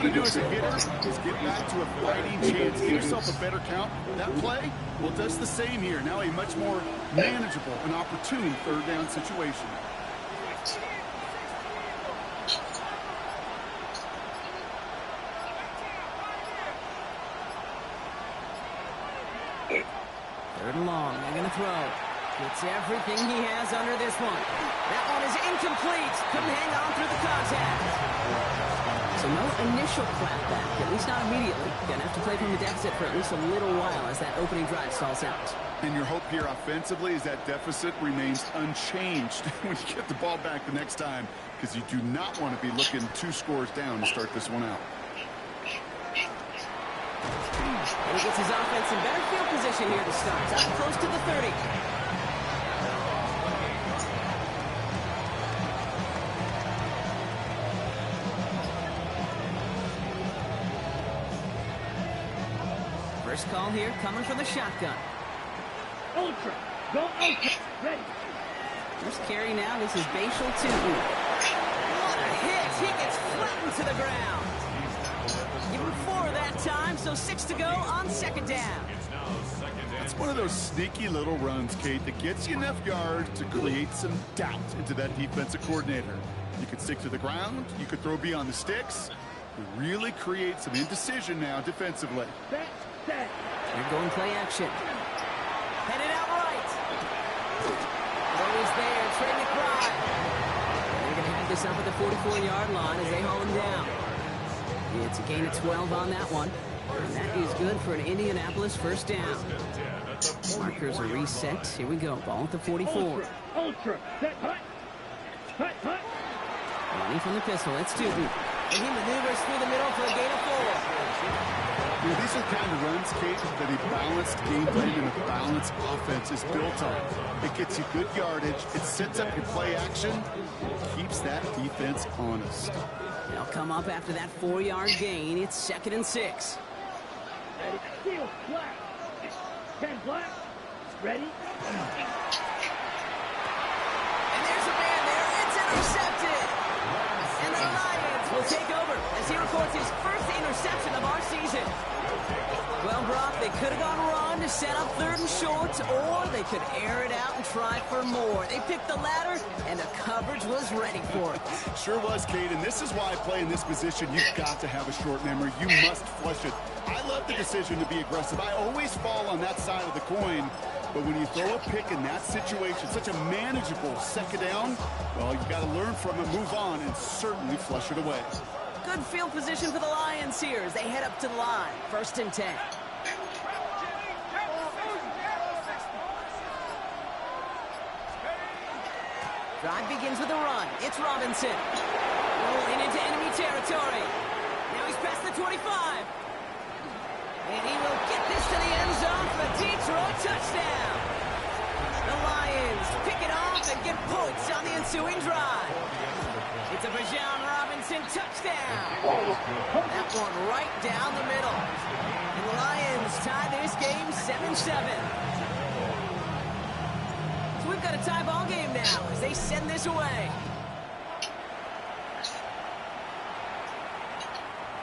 To do as a hitter is get back to a fighting chance, get yourself a better count. That play, well, does the same here. Now a much more manageable and opportune third down situation. Third and long, they're going to throw. Gets everything he has under this one. That one is incomplete. Couldn't hang on through the contact. So no initial clapback, at least not immediately. Gonna have to play from the deficit for at least a little while as that opening drive stalls out. And your hope here offensively is that deficit remains unchanged when you get the ball back the next time, because you do not want to be looking 2 scores down to start this one out. And he gets his offense in better field position here to start. Up close to the 30. First call here coming from the shotgun. Ultra. Go ultra. Ready. First carry now. This is Bashal Tootin. What a hit. He gets flattened to the ground. Give him 4 that time, so 6 to go on second down. It's one of those sneaky little runs, Kate, that gets you enough yards to create some doubt into that defensive coordinator. You could stick to the ground. You could throw beyond the sticks. You really create some indecision now defensively. They're going play action. Headed out right. Always there, Trey McBride. They're going to have this up at the 44-yard line as they haul him down. It's a gain of 12 on that one. And that is good for an Indianapolis first down. Markers are reset. Here we go. Ball at the 44. Ultra. Money from the pistol. It's Tootin. And he maneuvers through the middle for a gain of 4. You know, these are kind of runs, Kate, that a balanced game plan and a balanced offense is built on. It gets you good yardage. It sets up your play action. It keeps that defense honest. They'll come up after that 4-yard gain. It's 2nd and 6. Ready. Steel. Black. 10 black. Ready. And there's a man there. It's intercepted. And the Lions will take over as he records his first interception of our season. Well, Brock, they could have gone run to set up 3rd and short, or they could air it out and try for more. They picked the latter, and the coverage was ready for it. Sure was, Kate, and this is why playing this position, you've got to have a short memory. You must flush it. I love the decision to be aggressive. I always fall on that side of the coin, but when you throw a pick in that situation, such a manageable 2nd down, well, you got to learn from it, move on, and certainly flush it away. Good field position for the Lions here as they head up to the line. 1st and 10. Drive begins with a run. It's Robinson. Rolling into enemy territory. Now he's past the 25. And he will get this to the end zone for a Detroit touchdown. The Lions pick it off and get points on the ensuing drive. It's a Bijan Robinson touchdown. That one right down the middle. And the Lions tie this game 7-7. So we've got a tie ball game now as they send this away.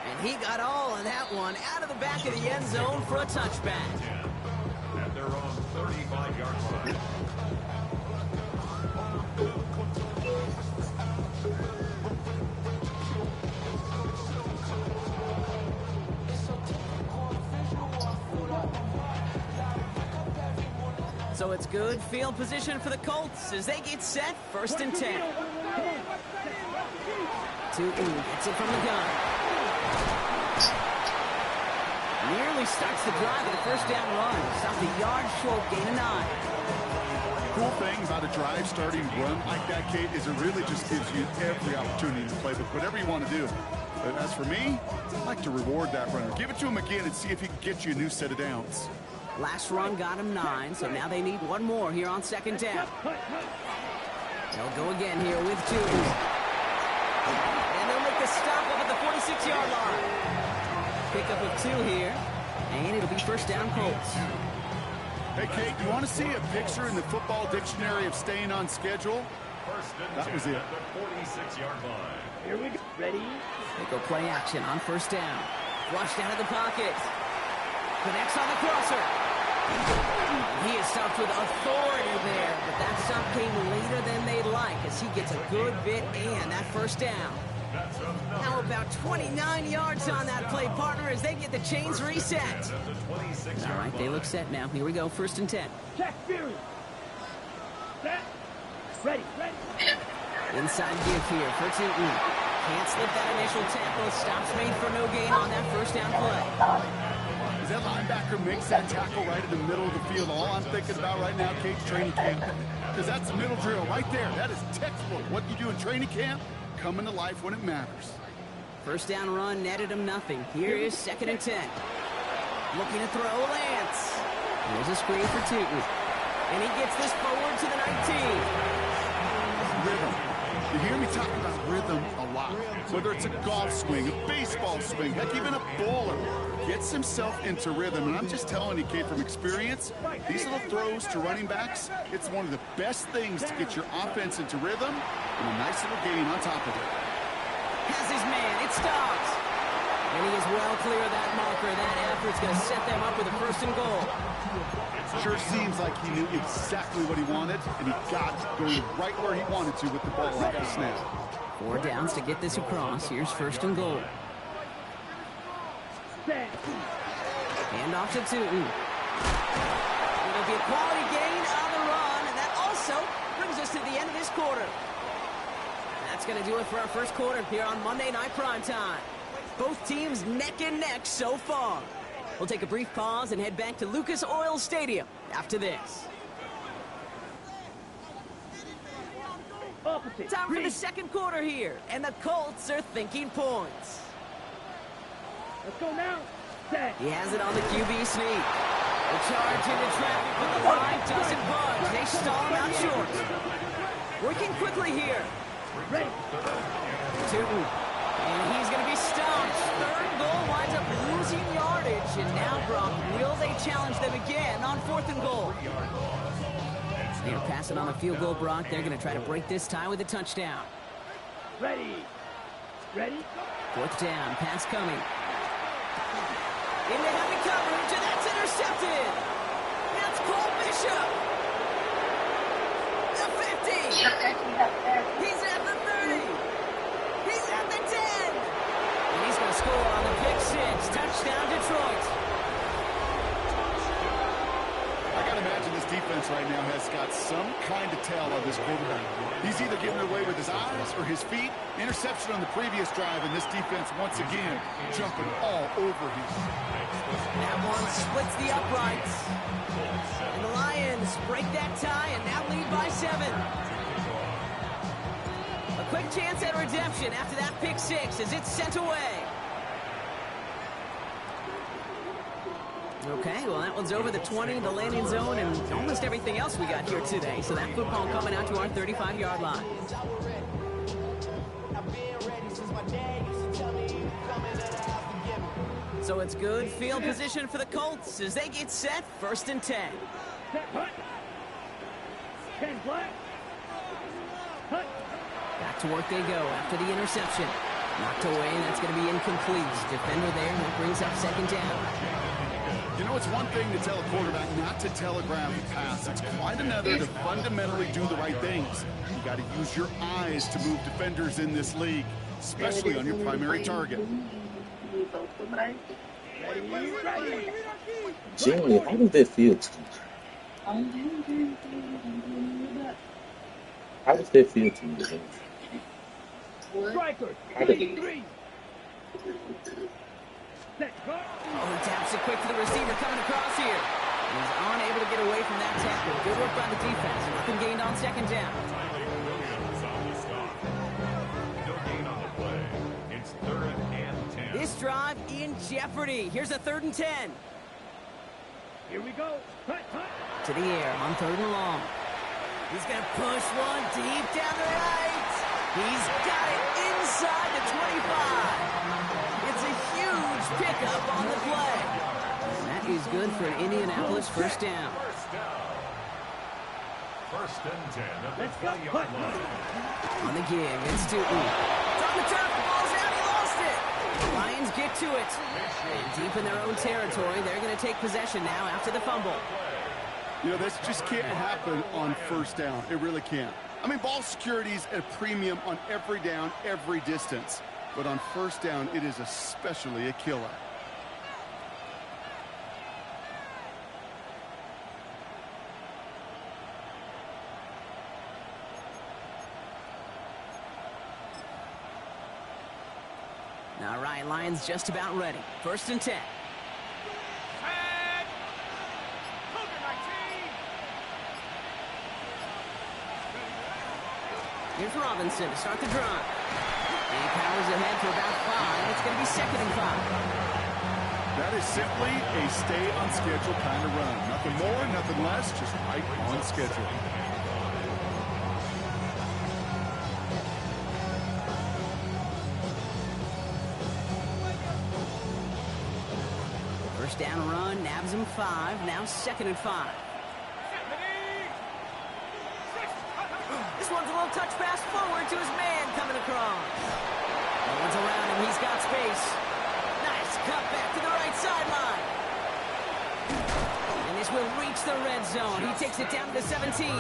And he got all of that one out of the back of the end zone for a touchback. At their own 35-yard line. So it's good field position for the Colts as they get set. 1st and 10. Tootin gets it from the gun. Nearly starts the drive with a 1st down run. Stopped a yard short, gain of 9. Cool thing about a drive starting run like that, Kate, is it really just gives you every opportunity in the playbook, whatever you want to do. But as for me, I like to reward that runner. Give it to him again and see if he can get you a new set of downs. Last run got him 9, so now they need one more here on 2nd down. They'll go again here with Tootin. And they'll make the stop up at the 46-yard line. Pickup of 2 here, and it'll be 1st down Colts. Hey, Kate, you want to see a picture in the football dictionary of staying on schedule? First and That was 10 it. at the 46-yard line. Here we go. Ready. They go play action on first down. Flushed out of the pocket. Connects on the crosser. He is stopped with authority there, but that stop came later than they'd like as he gets a good bit and that first down. Now about 29 yards on that play, partner, as they get the chains reset. All right, they look set now. Here we go, 1st and 10. Check Fury. Set. Ready. Inside give here for Tootin. Can't slip that initial tackle. Stops made for no gain on that first down play. As that linebacker makes that tackle right in the middle of the field, all I'm thinking about right now, Cage, training camp, because that's middle drill right there. That is textbook. What you do in training camp, coming to life when it matters. First down run netted him nothing. Here is 2nd and 10. Looking to throw Lance. Here's a screen for Tootin. And he gets this forward to the 19. Rhythm. You hear me talk about rhythm a lot. Whether it's a golf swing, a baseball swing, heck, even a bowler gets himself into rhythm. And I'm just telling you, kid, from experience, these little throws to running backs, it's one of the best things to get your offense into rhythm and a nice little gain on top of it. Has his man. It stops. And he is well clear of that marker. That effort's going to set them up with a 1st and goal. Sure seems like he knew exactly what he wanted, and he got it going right where he wanted to with the ball after snap. 4 downs to get this across. Here's 1st and goal. Hand off to Tootin. It'll be a quality gain on the run, and that also brings us to the end of this quarter. That's going to do it for our first quarter here on Monday Night Primetime. Both teams neck and neck so far. We'll take a brief pause and head back to Lucas Oil Stadium after this. Time for the second quarter here, and the Colts are thinking points. Let's go now. Set. He has it on the QB sneak. The charge into traffic, but the line doesn't budge. They stall him out short. Working quickly here. Ready. Tootin. And he's going to be stopped. 3rd goal winds up losing yardage. And now, Brock, will they challenge them again on 4th and goal? They're passing on the field goal, Brock. They're going to try to break this tie with a touchdown. Ready. 4th down, pass coming. Into heavy coverage, and that's intercepted. That's Cole Bishop. The 50. He's at the 30. He's at the 10. And he's going to score on the pick 6. Touchdown, Detroit. I got to imagine this defense right now has got some kind of tell on this quarterback. He's either giving it away with his eyes or his feet. Interception on the previous drive, and this defense once again jumping all over him. That one splits the uprights. And the Lions break that tie and now lead by 7. A quick chance at redemption after that pick 6 as it's sent away. Okay, well, that one's over the 20, the landing zone, and almost everything else we got here today. So that football coming out to our 35-yard line. So it's good field position for the Colts as they get set, 1st and 10. Set. Hut. 10 black. Hut. Back to work they go after the interception. Knocked away, and that's going to be incomplete. Defender there, and that brings up 2nd down. You know, it's one thing to tell a quarterback not to telegraph a pass. It's quite another to fundamentally do the right things. You got to use your eyes to move defenders in this league, especially on your primary target. Jamie, how did that feel to you? How does that feel to you? Striker. How did 3. Set. Cut. Oh, he taps it quick to the receiver coming across here. He's unable to get away from that tackle. Good work by the defense. Nothing gained on 2nd down. No gain on the play. It's 3rd and 10. This drive in jeopardy. Here's a 3rd and 10. Here we go. Hut. To the air on 3rd and long. He's going to push one deep down the right. He's got it inside the 25. It's a huge pickup on the play. That is good for an Indianapolis 1st down. 1st and 10 at the Let's go. 20-yard line. On the give, it's Tootin. It's on the turf, the ball's out, he lost it. get to it. And deep in their own territory, they're going to take possession now after the fumble. You know, this just can't happen on first down. It really can't. I mean, ball security's at a premium on every down, every distance. But on first down, it is especially a killer. All right, Lions just about ready. 1st and 10. Here's Robinson to start the drive. He powers ahead for about 5. It's going to be 2nd and 5. That is simply a stay on schedule kind of run. Nothing more, nothing less, just right on schedule. First down run, nabs him 5. Now 2nd and 5. This one's a little touch pass forward to his man coming across. No one's around him. He's got space. Nice cut back to the right sideline. And this will reach the red zone. He takes it down to 17. 63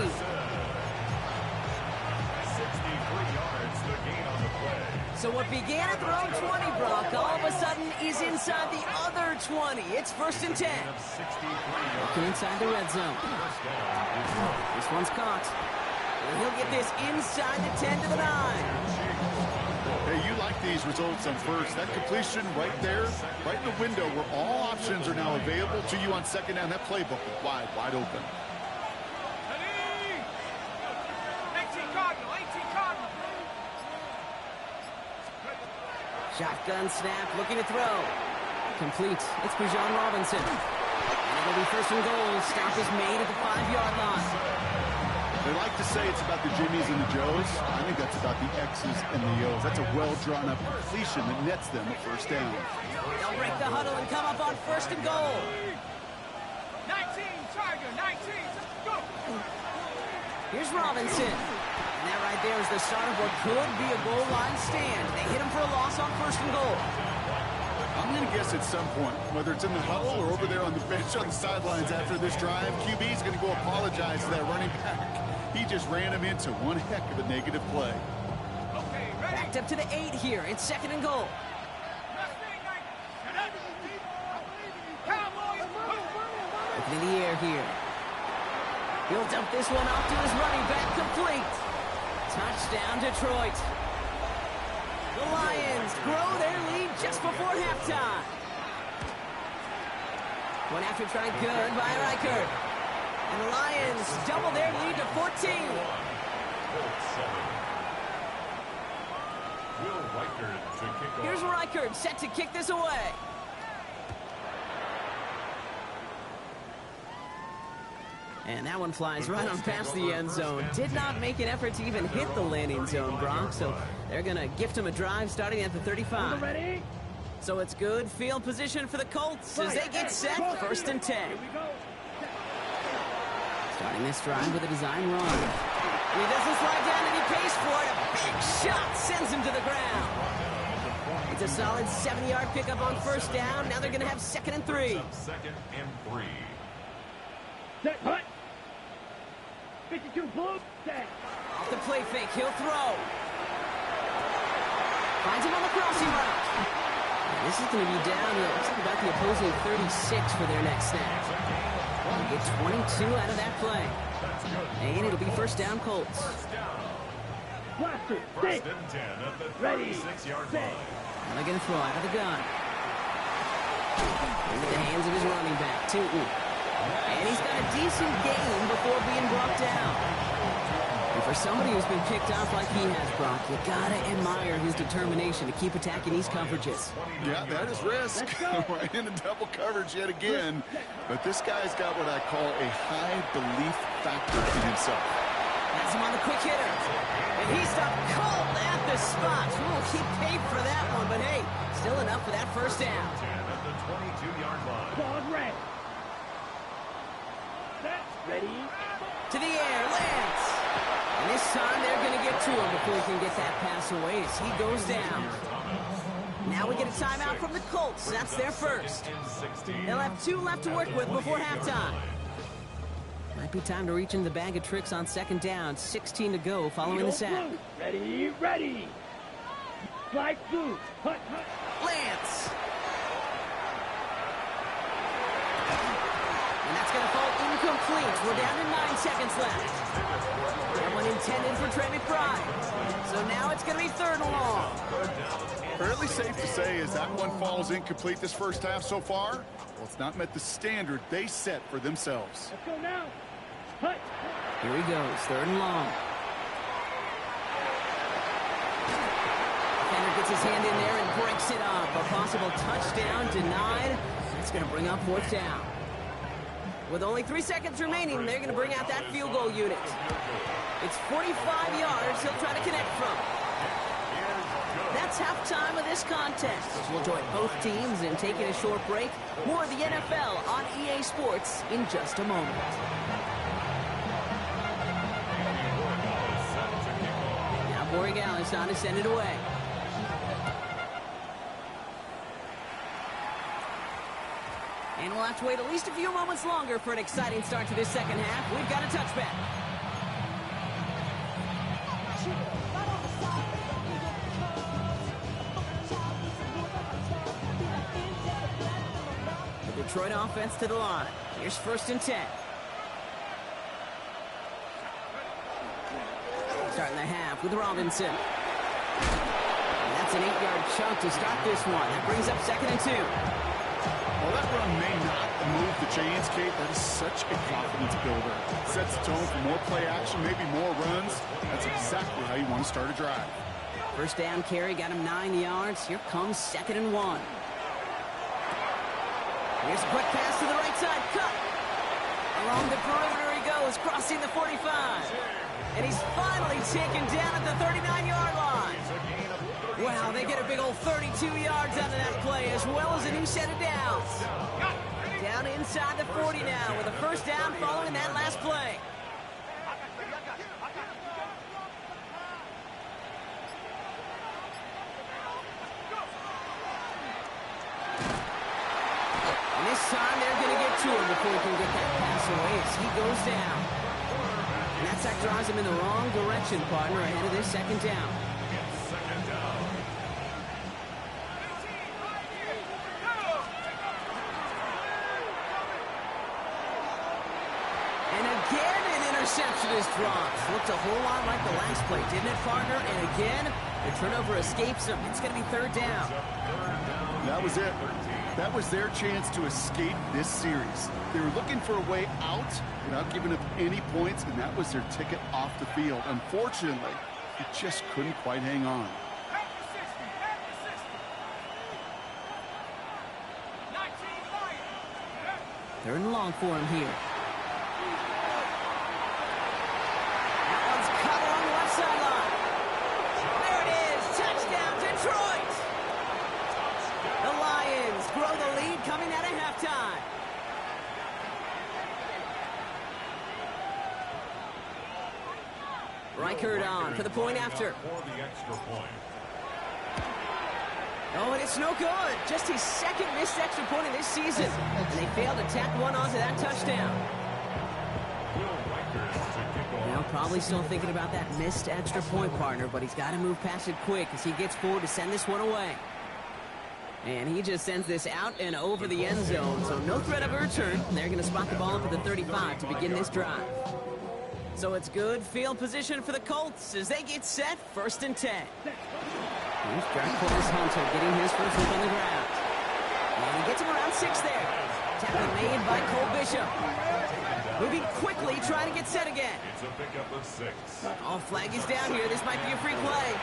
yards, the gain on the play. So what began at their own 20, Brock, all of a sudden is inside the other 20. It's 1st and 10. Looking inside the red zone. This one's caught. And he'll get this inside the 10 to the 9. Hey, you like these results on first. That completion right there, right in the window where all options are now available to you on 2nd down. That playbook is wide, wide open. 18 Cardinal, 18 Cardinal. Shotgun snap, looking to throw. Complete. It's Bijan Robinson. And it'll be 1st and goal. Stop is made at the 5-yard line. They like to say it's about the Jimmies and the Joes. I think that's about the X's and the O's. That's a well-drawn-up completion that nets them a 1st down. They'll break the huddle and come up on 1st and goal. 19, Tiger, 19, go! Here's Robinson. And that right there is the start of what could be a goal line stand. They hit him for a loss on 1st and goal. I'm going to guess at some point, whether it's in the huddle or over there on the bench on the sidelines after this drive, QB's going to go apologize to that running back. He just ran him into one heck of a negative play. Okay, ready? Backed up to the 8 here. It's 2nd and goal. Looking in the air here. He'll dump this one off to his running back, complete. Touchdown, Detroit. The Lions grow their lead just before halftime. One after try good by Reichert. And the Lions double their lead to 14. Here's Reichert set to kick this away. And that one flies right on past the end zone. Did not make an effort to even hit the landing zone, Brock. So they're going to gift him a drive starting at the 35. Ready? So it's good field position for the Colts as they get set. 1st and 10. Here we go. Starting this drive with a design run. And he doesn't slide down and he pays for it. A big shot sends him to the ground. It's a solid 70-yard pickup on 1st down. Now they're going to have 2nd and 3. 2nd and 3. Set, hut. 52 blue, set. Off the play fake, he'll throw. Finds him on the crossing route. This is going to be down, looks like about the opposing 36 for their next snap. They get 22 out of that play. And it'll be 1st down Colts. Blaster, 1st and 10 at the 36-yard line. Now they're going to throw out of the gun. Into the hands of his running back, Tootin. And he's got a decent game before being brought down. And for somebody who's been picked off like he has, Brock, you gotta admire his determination to keep attacking these coverages. Yeah, that is risk. Right into double coverage yet again. But this guy's got what I call a high belief factor in himself. Has him on the quick hitter. And he's stopped cold at the spot. We'll keep paid for that one, but hey, still enough for that 1st down. At the 22-yard line. Ball red. Set, ready. To the air, Lance. And this time they're going to get to him before he can get that pass away as he goes down. Now we get a timeout from the Colts. That's their first. They'll have 2 left to work with before halftime. Might be time to reach in the bag of tricks on second down. 16 to go following the sack. Ready, ready. Slide through. Hut, hut. Lance. And that's going to fall incomplete. We're down to 9 seconds left. That one intended for Trey McBride. So now it's going to be 3rd and long. Fairly safe to say as that one falls incomplete this first half so far. Well, it's not met the standard they set for themselves. Let's go now. Hut. Here he goes, 3rd and long. Defender gets his hand in there and breaks it up. A possible touchdown denied. It's going to bring up 4th down. With only 3 seconds remaining, they're going to bring out that field goal unit. It's 45 yards he'll try to connect from. That's halftime of this contest. We'll join both teams in taking a short break. More of the NFL on EA Sports in just a moment. Now Borregales on to send it away. And we'll have to wait at least a few moments longer for an exciting start to this second half. We've got a touchback. The Detroit offense to the line. Here's 1st and 10. Starting the half with Robinson. And that's an 8-yard chunk to start this one. That brings up 2nd and 2. Well, that run may not move the chains, Kate. That is such a confidence builder. Sets the tone for more play action, maybe more runs. That's exactly how you want to start a drive. First down carry got him 9 yards. Here comes 2nd and 1. Here's a quick pass to the right side. Cut. Along the perimeter he goes, crossing the 45. And he's finally taken down at the 39-yard line. Wow, they get a big old 32 yards out of that play, as well as a new set of downs. Down inside the 40 now, with a first down following that last play. And this time they're going to get to him before he can get that pass away as he goes down. And that sack drives him in the wrong direction, partner, ahead of this 2nd down. Interception is dropped. Looked a whole lot like the last play, didn't it, partner? And again, the turnover escapes him. It's going to be 3rd down. That was it. That was their chance to escape this series. They were looking for a way out without giving up any points, and that was their ticket off the field. Unfortunately, he just couldn't quite hang on. Third and long for him here. Coming out of halftime. Reichert on for the point after. Oh, and it's no good. Just his 2nd missed extra point of this season. And they failed to tack one onto that touchdown. Now probably still thinking about that missed extra point, partner, but he's got to move past it quick as he gets forward to send this one away. And he just sends this out and over the end zone, so no threat of a return. They're going to spot the ball up at the 35 to begin this drive. So it's good field position for the Colts as they get set, 1st and 10. Here's Draconis Hunter getting his first look on the ground. And he gets him around 6 there. Tackle made by Cole Bishop. Moving quickly, trying to get set again. It's a pickup of 6. Oh, flag is down here. This might be a free play.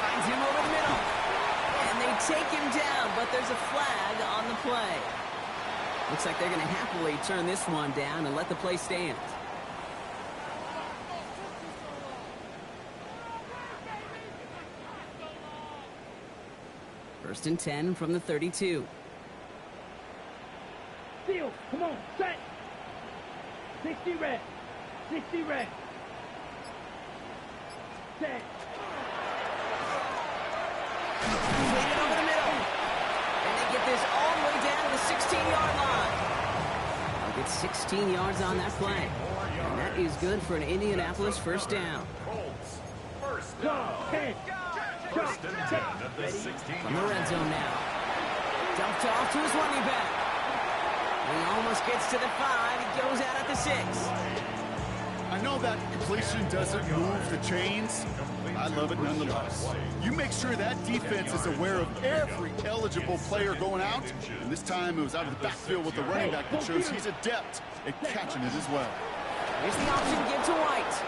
Finds him over the middle. And they take him down, but there's a flag on the play. Looks like they're going to happily turn this one down and let the play stand. First and 10 from the 32. Steal, come on, set. 60 red. 60 red. Set. Completed 16-yard line. They'll get 16 yards on that play. And that is good for an Indianapolis first down. Colts, first Go, down. 10. First and 10 at the 16. From the red zone now. Dumped off to his running back. He almost gets to the 5. He goes out at the 6. I know that completion doesn't move the chains. I love it nonetheless. You make sure that defense is aware of every eligible player going out. And this time it was out of the backfield with the running back that shows he's adept at catching it as well. Here's the option give to White.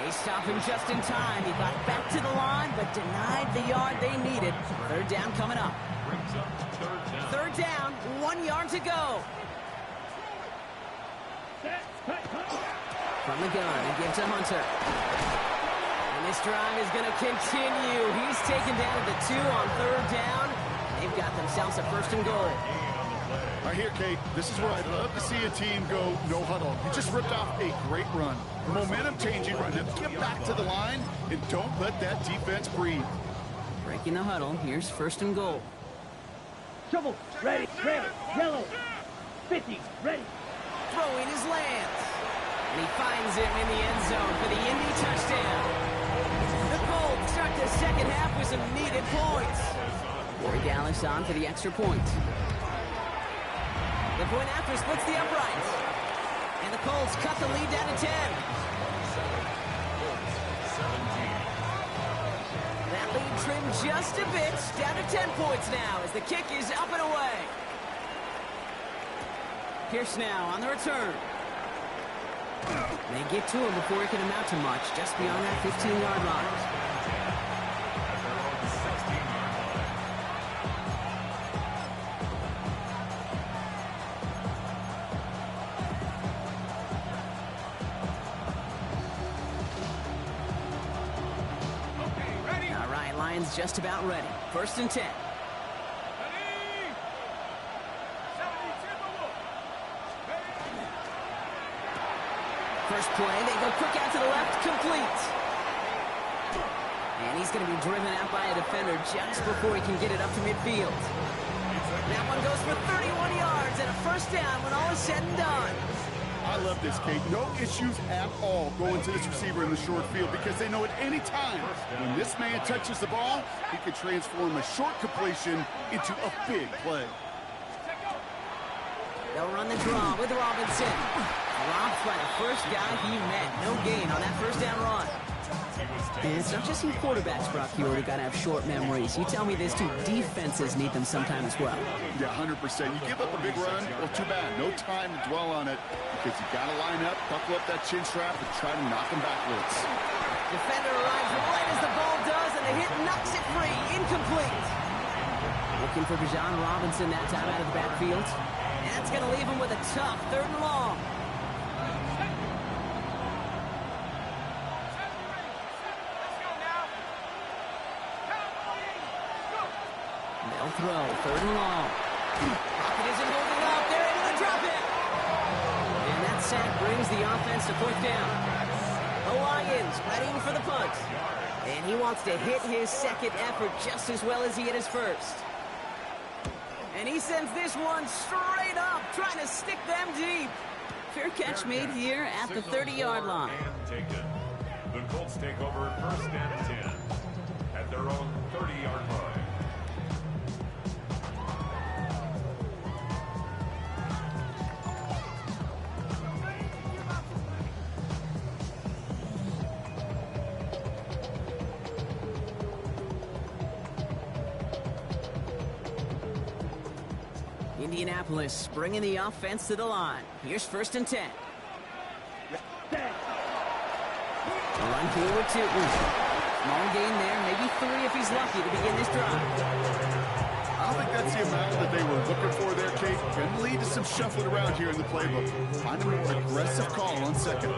They stop him just in time. He got back to the line, but denied the yard they needed. Third down coming up. Brings up third down. Third down, 1 yard to go. From the gun, and give to Hunter. And this drive is going to continue. He's taken down at the 2 on third down. They've got themselves a first and goal. Right here, Kate, this is where I'd love to see a team go no huddle. You just ripped off a great run. Momentum changing run. Now get back to the line and don't let that defense breathe. Breaking the huddle. Here's first and goal. Shovel, ready, red, yellow. 50, ready. Throwing his lands. And he finds him in the end zone for the Indy touchdown. The Colts start the second half with some needed points. Corey Dallas on for the extra point. The point after splits the uprights. And the Colts cut the lead down to 10. That lead trimmed just a bit. Down to 10 points now as the kick is up and away. Pierce now on the return. They get to him before he can amount to much, just beyond that 15-yard line. All right, Lions just about ready. First and 10. First play, they go quick out to the left, complete. And he's going to be driven out by a defender just before he can get it up to midfield. That one goes for 31 yards and a first down when all is said and done. I love this, Kate. No issues at all going to this receiver in the short field because they know at any time when this man touches the ball, he can transform a short completion into a big play. They'll run the draw with Robinson. Robbed by the first guy he met. No gain on that first down run. And it's not just in quarterbacks, Brock, you already got to have short memories. You tell me this too, defenses need them sometime as well. Yeah, 100%. You give up a big run, well, too bad. No time to dwell on it because you got to line up, buckle up that chin strap, and try to knock him backwards. Defender arrives right as the ball does, and the hit knocks it free. Incomplete. Looking for Bijan Robinson that time out of the backfield. That's going to leave him with a tough third and long. They'll throw, third and long. Pocket isn't moving up, they're able to drop it. And that sack brings the offense to fourth down. The Lions ready for the punt. And he wants to hit his second effort just as well as he hit his first. And he sends this one straight up, trying to stick them deep. Fair catch made here at the 30-yard line. The Colts take over first and 10 at their own 30-yard line. Indianapolis bringing the offense to the line. Here's first and 10. Run forward to small gain there, maybe 3 if he's lucky to begin this drive. I don't think that's the amount that they were looking for there, Kate. Going to lead to some shuffling around here in the playbook. Find a more aggressive call on second.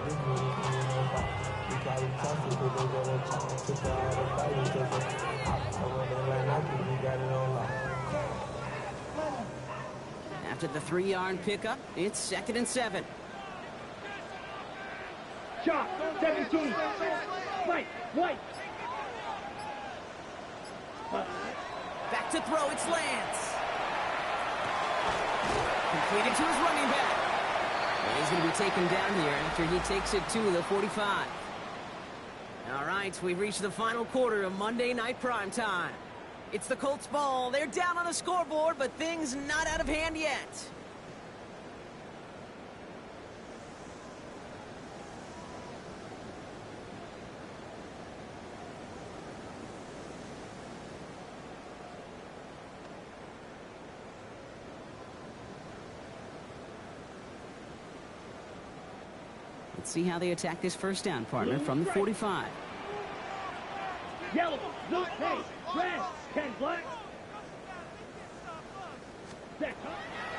After the 3-yard pickup, it's second and 7. Shot, 17. White. Back to throw, it's Lance. Feed it to his running back. And he's going to be taken down here after he takes it to the 45. All right, we've reached the final quarter of Monday Night Primetime. It's the Colts ball. They're down on the scoreboard, but things not out of hand yet. Let's see how they attack this first down, partner, from the 45. Yellow, blue, hey, red, 10 black.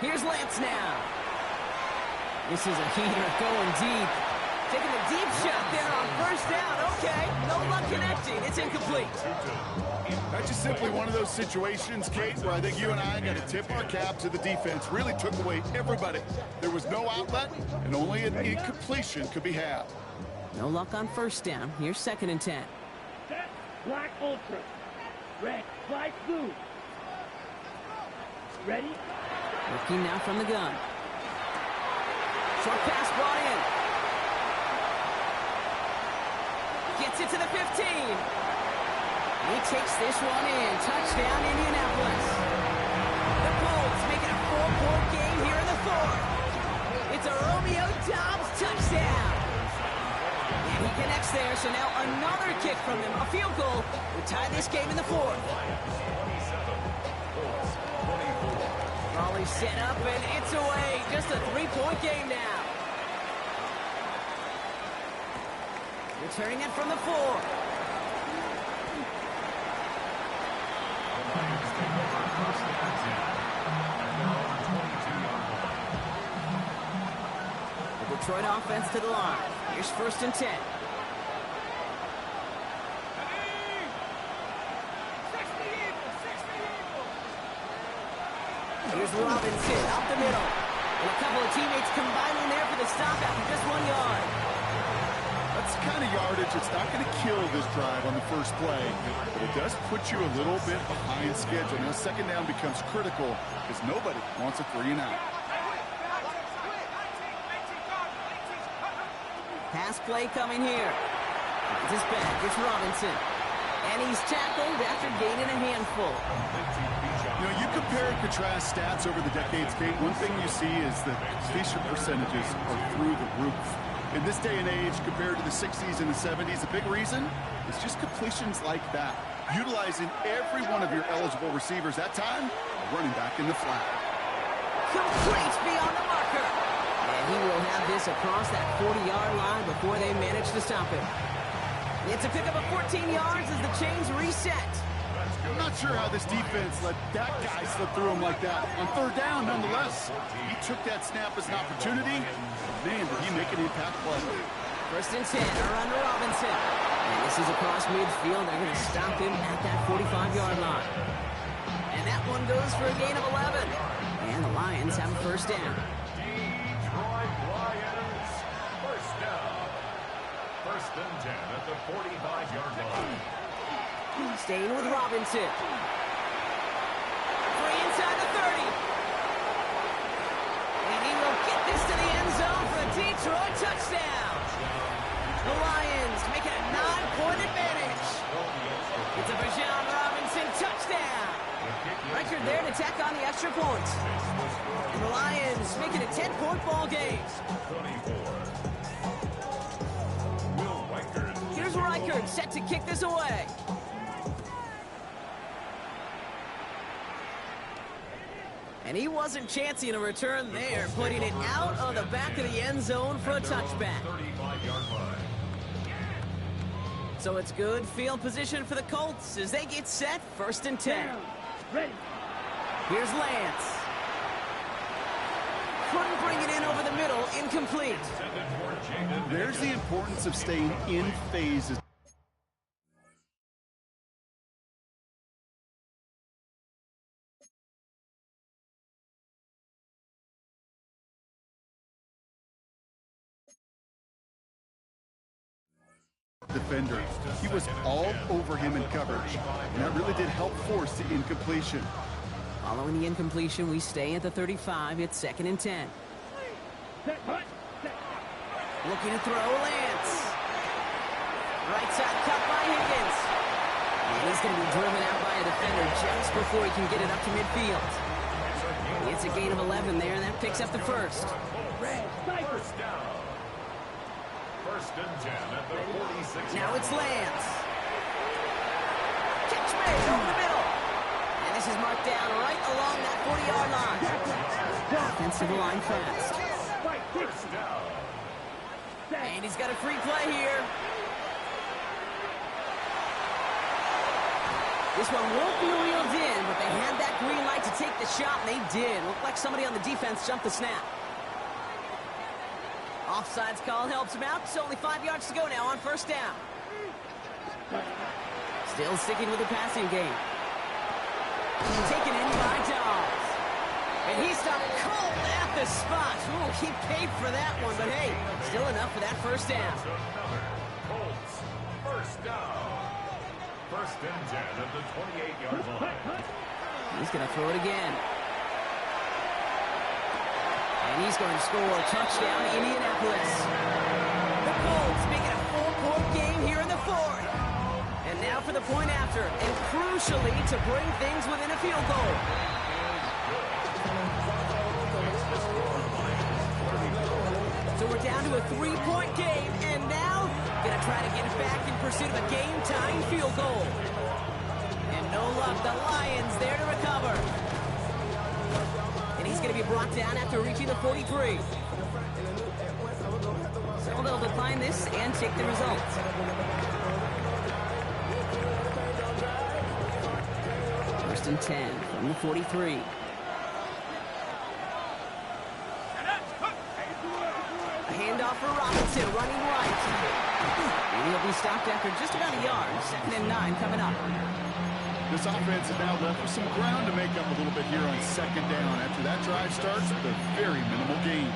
Here's Lance now. This is a heater going deep. Taking a deep shot there on first down. Okay, no luck connecting. It's incomplete. That's just simply one of those situations, Kate, where I think you and I got to tip our cap to the defense. Really took away everybody. There was no outlet, and only an incompletion could be had. No luck on first down. Here's 2nd and 10. Black ultra. Red, white, blue. Ready? Looking now from the gun. Short pass brought in. Gets it to the 15. He takes this one in. Touchdown, Indianapolis. The Colts making a 4-point game here in the 4th. It's a Romeo Doubs touchdown. And he connects there, so now another kick from them. A field goal will tie this game in the 4th. Raleigh set up, and it's away. Just a 3-point game now. Returning it from the 4. The Detroit offense to the line. Here's 1st and 10. Here's Robinson up the middle. And a couple of teammates combining there for the stop after just 1 yard. That's the kind of yardage it's not going to kill this drive on the first play, but it does put you a little bit behind schedule. Now 2nd down becomes critical because nobody wants a 3-and-out. Pass play coming here. It's his back. It's Robinson. And he's tackled after gaining a handful. You know, you compare and contrast stats over the decades, Kate. One thing you see is that completion percentages are through the roof. In this day and age, compared to the 60s and the 70s, the big reason is just completions like that. Utilizing every one of your eligible receivers. That time, running back in the flat. Complete beyond the marker. And he will have this across that 40-yard line before they manage to stop him. It's a pickup of 14 yards as the chains reset. I'm not sure how this defense let that guy slip through him like that. On 3rd down, nonetheless, he took that snap as an opportunity. Man, did he make an impact play. 1st and 10, around to Robinson. And this is across midfield. They're going to stop him at that 45-yard line. And that one goes for a gain of 11. And the Lions have a 1st down. Detroit Lions, 1st down. 1st and 10 at the 45-yard line. Staying with Robinson. Free inside the 30. And he will get this to the end zone for a Detroit touchdown. The Lions make it a 9-point advantage. It's a Bijan Robinson touchdown. Record there to tack on the extra points. And the Lions make it a 10-point ball game. Here's Reichert set to kick this away. And he wasn't chancing a return there, putting it out of the back of the end zone for a touchback. So it's good field position for the Colts as they get set, 1st and 10. Ready. Here's Lance. Couldn't bring it in over the middle, incomplete. There's the importance of staying in phases. Defender. He was all over him in coverage, and that really did help force the incompletion. Following the incompletion, we stay at the 35. It's 2nd and 10. Set, hut, set. Looking to throw, Lance. Right side cut by Higgins. And he's going to be driven out by a defender just before he can get it up to midfield. It's a gain of 11 there, and that picks up the first. Red, sniper. First down. 1st and 10 at the 46. Now it's Lance. Catch made over the middle. And this is marked down right along that 40-yard line. Offensive line fast. Fight, six. First down. And he's got a free play here. This one won't be reeled in, but they had that green light to take the shot, and they did. Looked like somebody on the defense jumped the snap. Offsides call helps him out. It's only 5 yards to go now on 1st down. Still sticking with the passing game. Taken in by Dobbs. And he stopped cold at the spot. Ooh, he paid for that one, but hey, still enough for that 1st down. Another Colts. First down. 1st and 10 at the 28-yard line. He's going to throw it again. And he's going to score a touchdown, Indianapolis. The Colts making a 4-point game here in the 4th. And now for the point after, and crucially to bring things within a field goal. So we're down to a 3-point game, and now gonna try to get it back in pursuit of a game-tying field goal. And no luck, the Lions there to recover. And he's gonna be brought down after reaching the 43. So they'll decline this and take the result. First and 10 from the 43. Handoff for Robinson, running right. And he'll be stopped after just about a yard. 2nd and 9 coming up. This offense is now left with some ground to make up a little bit here on 2nd down after that drive starts with a very minimal gain.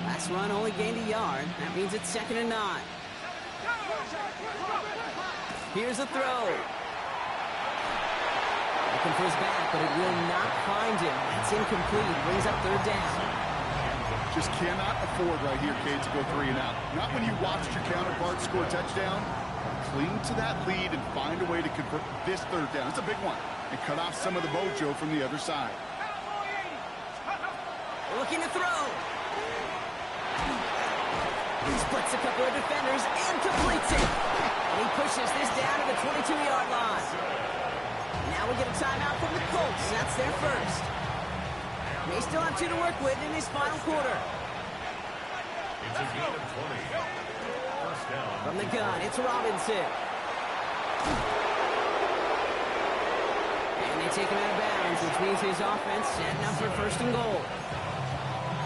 Last run only gained a yard. That means it's 2nd and 9. Here's a throw. Looking for his back, but it will not find him. It's incomplete. Brings up 3rd down. Just cannot afford right here, Cade, to go 3 and out. Not when you watched your counterpart score a touchdown. Cling to that lead and find a way to convert this 3rd down. It's a big one. And cut off some of the mojo from the other side. Looking to throw. He splits a couple of defenders and completes it. And he pushes this down to the 22-yard line. Now we get a timeout from the Colts. That's their first. They still have 2 to work with in this final quarter. It's a gain of 20. First down. From the gun, it's Robinson. And they take him out of bounds, which means his offense setting up for 1st and goal.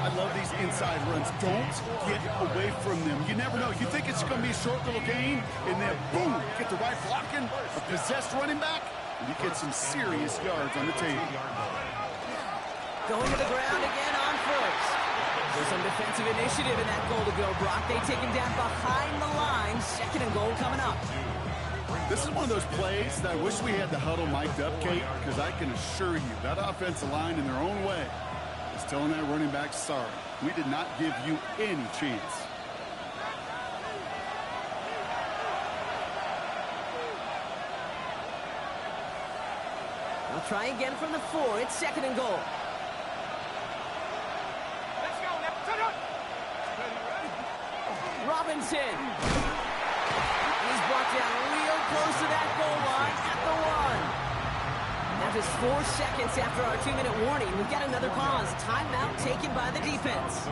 I love these inside runs. Don't get away from them. You never know. You think it's going to be a short little gain, and then boom, get the right blocking, a possessed running back, and you get some serious yards on the table. Going to the ground again on 1st. There's some defensive initiative in that goal to go, Brock. They take him down behind the line. 2nd and goal coming up. This is one of those plays that I wish we had the huddle mic'd up, Kate, because I can assure you that offensive line in their own way is telling that running back, sorry, we did not give you any chance. They'll try again from the 4. It's 2nd and goal. Robinson. He's brought down real close to that goal line at the 1. Now just 4 seconds after our 2-minute warning, we've got another pause. Timeout taken by the defense.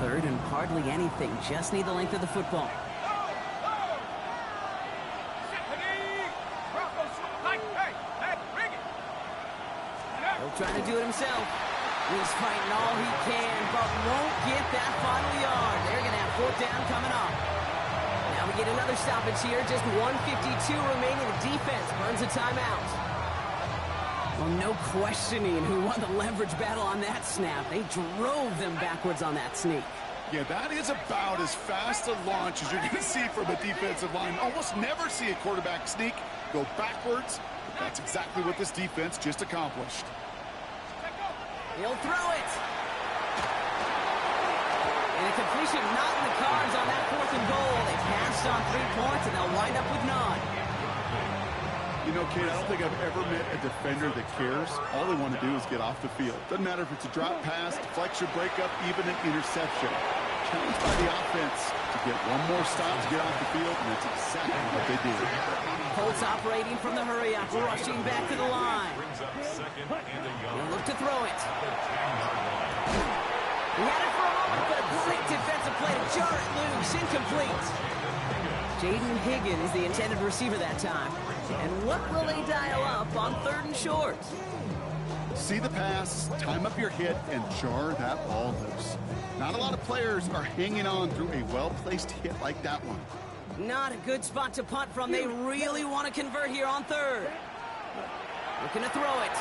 3rd and hardly anything. Just need the length of the football. He'll try to do it himself. He's fighting all he can, but won't get that final yard. They're going to have 4th down coming up. Now we get another stoppage here. Just 1:52 remaining. The defense burns a timeout. Well, no questioning who won the leverage battle on that snap. They drove them backwards on that sneak. Yeah, that is about as fast a launch as you're going to see from a defensive line. Almost never see a quarterback sneak, go backwards, That's exactly what this defense just accomplished. He'll throw it. And a completion not in the cards on that 4th and goal. They passed on 3 points, and they'll wind up with none. You know, Kate, I don't think I've ever met a defender that cares. All they want to do is get off the field. Doesn't matter if it's a drop pass, deflection, breakup, even an interception. Challenged by the offense to get one more stop to get off the field, and that's exactly what they did. Colts operating from the hurry-up, rushing back to the line. He'll look to throw it. He had it for a moment, but a great defensive play to jar it loose. Incomplete. Jaden Higgins, the intended receiver that time. And what will they dial up on 3rd and short? See the pass, time up your hit, and jar that ball loose. Not a lot of players are hanging on through a well-placed hit like that one. Not a good spot to punt from. They really want to convert here on 3rd. Looking to throw it.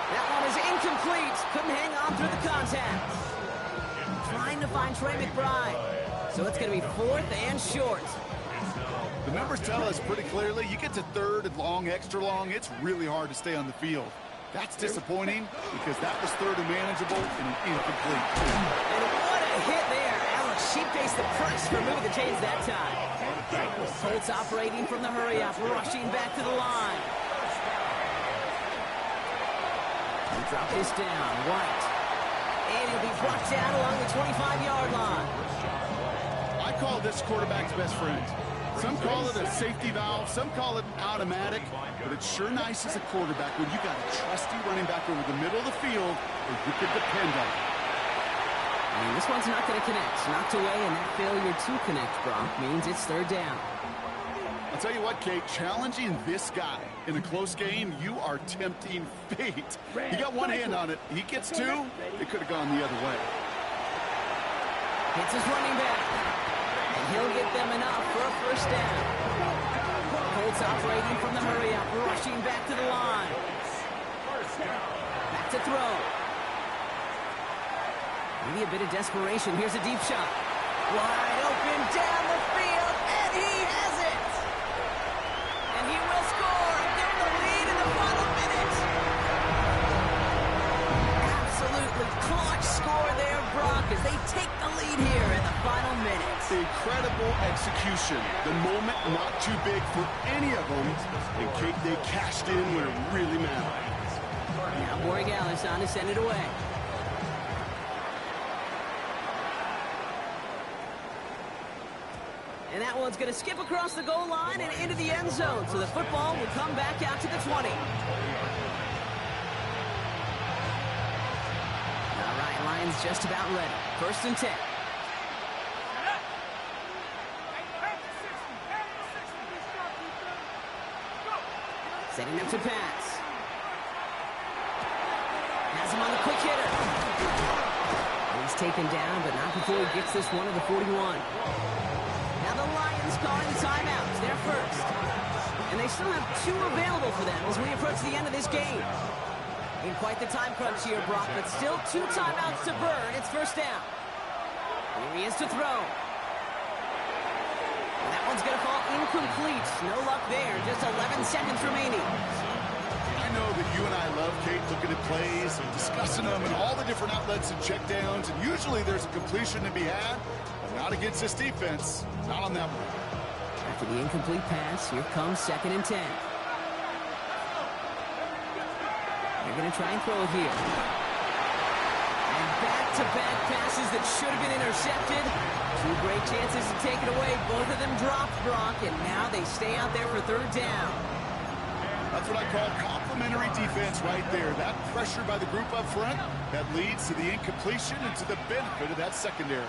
That one is incomplete. Couldn't hang on through the contact. Trying to find Trey McBride. So it's going to be 4th and short. The numbers tell us pretty clearly, you get to 3rd and long, extra long, it's really hard to stay on the field. That's disappointing because that was 3rd and manageable and an incomplete. And what a hit there. Alex, she faced the price for moving the chains that time. Colts operating from the hurry-up, rushing back to the line. He dropped this down, White. And he'll be brought down along the 25-yard line. I call this quarterback's best friend. Some call it a safety valve, some call it automatic, but it's sure nice as a quarterback when you got a trusty running back over the middle of the field that you can depend on. I mean, this one's not going to connect. Knocked away, and that failure to connect, Brock, means it's 3rd down. I'll tell you what, Kate, challenging this guy in a close game, you are tempting fate. He got one hand on it. He gets 2, it could have gone the other way. Hits his running back. And he'll get them enough for a 1st down. Colts operating from the hurry-up, rushing back to the line. Back to throw. Maybe a bit of desperation. Here's a deep shot. Wide open down the field, and he has it! And he will score and give the lead in the final minute. Absolutely clutch score there, Brock, as they take the lead here in the final minute. Incredible execution. The moment not too big for any of them, and Kate, they cashed in when it really mattered. Now Borregales on to send it away. And that one's going to skip across the goal line and into the end zone, so the football will come back out to the 20. All right, Lions just about ready. 1st and 10. Setting up to pass. Has him on the quick hitter. He's taken down, but not before he gets this one to the 41. Now the Lions calling timeouts. They're first. And they still have 2 available for them as we approach the end of this game. In quite the time crunch here, Brock, but still 2 timeouts to burn. It's 1st down. Here he is to throw. And that one's going to fall incomplete. No luck there. Just 11 seconds remaining. I know that you and I love, Kate, looking at plays and discussing them and all the different outlets and checkdowns, and usually there's a completion to be had, but not against this defense. Not on that one. After the incomplete pass, here comes 2nd and 10. They're going to try and throw it here. And back-to-back passes that should have been intercepted. 2 great chances to take it away. Both of them dropped, Brock, and now they stay out there for 3rd down. That's what I call complementary defense right there. That pressure by the group up front, that leads to the incompletion and to the benefit of that secondary.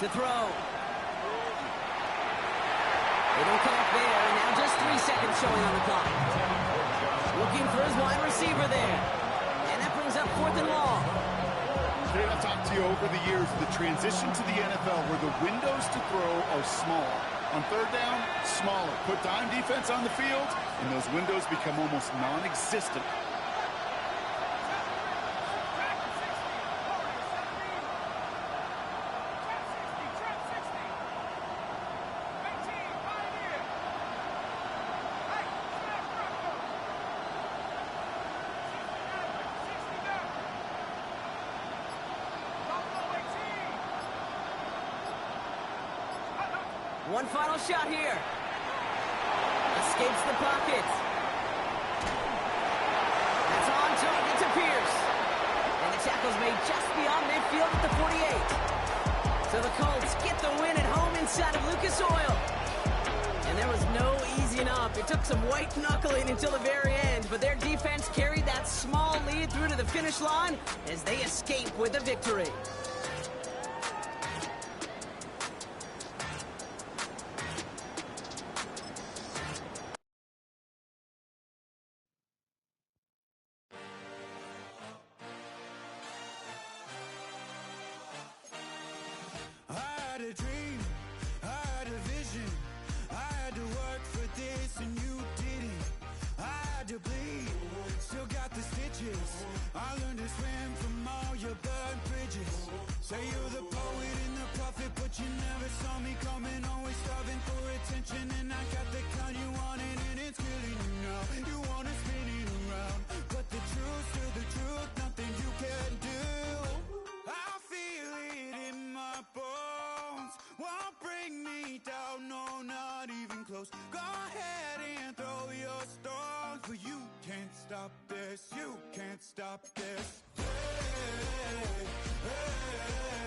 To throw. They don't connect there, and now just 3 seconds showing on the clock. Looking for his wide receiver there. And that brings up 4th and long. Kate, I've talked to you over the years, the transition to the NFL where the windows to throw are small. On 3rd down, smaller. Put dime defense on the field, and those windows become almost non-existent. One final shot here. Escapes the pocket. That's on target to Pierce. And the tackle's made just beyond midfield at the 48. So the Colts get the win at home inside of Lucas Oil. And there was no easing up. It took some white knuckling until the very end, but their defense carried that small lead through to the finish line as they escape with a victory. I had a dream, I had a vision, I had to work for this and you didn't. I had to bleed, still got the stitches. I learned to swim from all your burned bridges. Say you're the poet and the prophet, but you never saw me coming. Always starving for attention, and I got the kind you wanted, and it's killing you now. You wanna spin it around, but the truth's still the truth. Nothing you can do. I feel it in my bones. Won't bring me down, no, not even close. Go ahead and throw your stones, but you can't stop this. You can't stop this. Hey, hey, hey.